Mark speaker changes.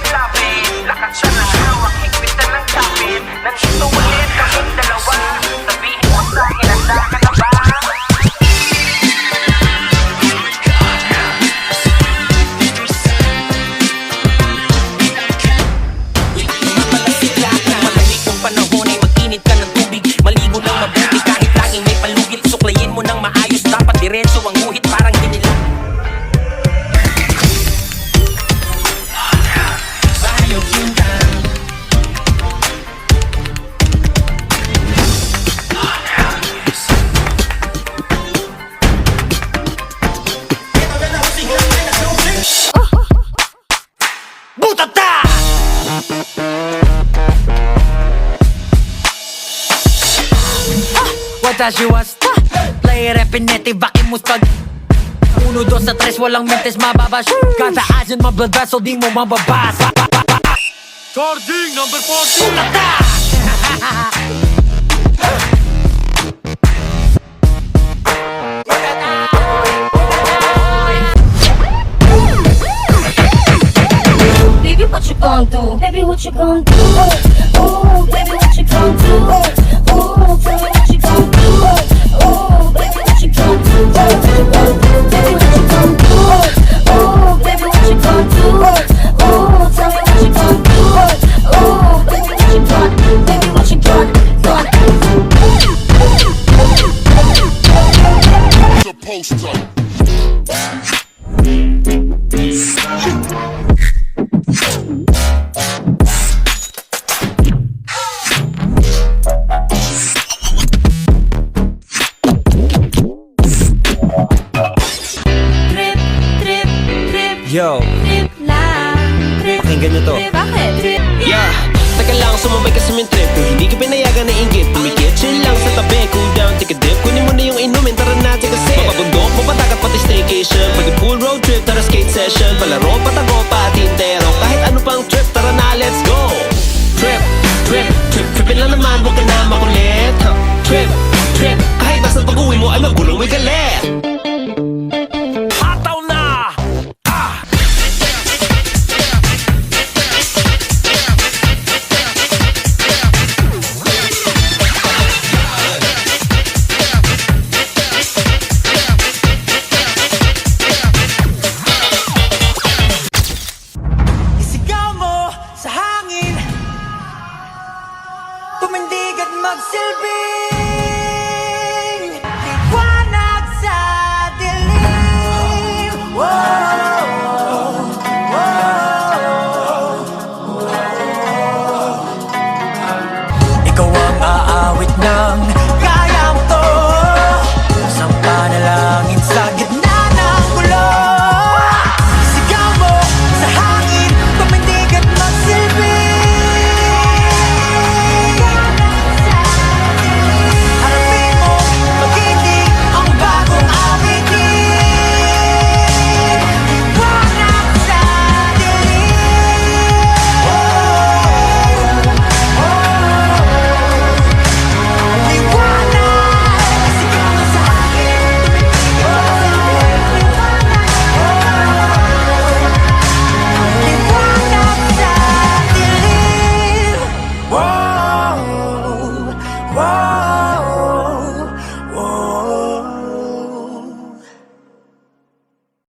Speaker 1: Lapit, lakad siya ng hawak, higpitan ng kapit. Nandito ulit kaming dalawa, sabihin mo sa akin, handa ka na ba?
Speaker 2: Malamig ng panahon ay mag-init ka ng tubig. Maligo ng mabuti kahit laging may palugit. Suklayin mo ng maayos, dapat diretso ang guhit parang ginila. Butata! Watashi wa sta Play repetitive, vakimus pag 1, 2, 3, walang mentes mababas. Kataasin mga blood vessel, di mo mababasa.
Speaker 3: Charging number 14.
Speaker 2: Butata!
Speaker 4: Baby, what you gon' do? Baby, what you gon' do? Oh, baby, what you gon' do? Oh, tell me what you gon' do? Oh, baby, what you gon' do? Baby, what you gon' do? Oh, baby, what you gon' do? Oh, tell me what you gon' do? Oh, baby, what you gon' do? Baby, what you gon' do?
Speaker 3: Supposed to.
Speaker 4: Trip, trip, trip,
Speaker 2: Yo,
Speaker 4: trip lang. Trip,
Speaker 2: pakinggan nyo to.
Speaker 4: trip, bakit? Trip,
Speaker 2: Yeah, taga lang sumabay ka sa main trip. Kung hindi ka pinayagan na inggit, pumikit, chill lang sa tabi. Cool down, take a dip. Kunin mo na yung inumin, tara natin kasi mapabundok, mapatakat pati staycation. Pwede full road trip, tara skate session. Palaro, patago, patintero. Kahit ano pang trip, tara na, let's go. Trip, trip, trip, tripin lang naman, huwag ka na makulit. Trip, trip, kahit nasa pag-uwi mo ay magulong may galit. Hataw na!
Speaker 1: Isigaw mo sa hangin, tumindig at magsilbi.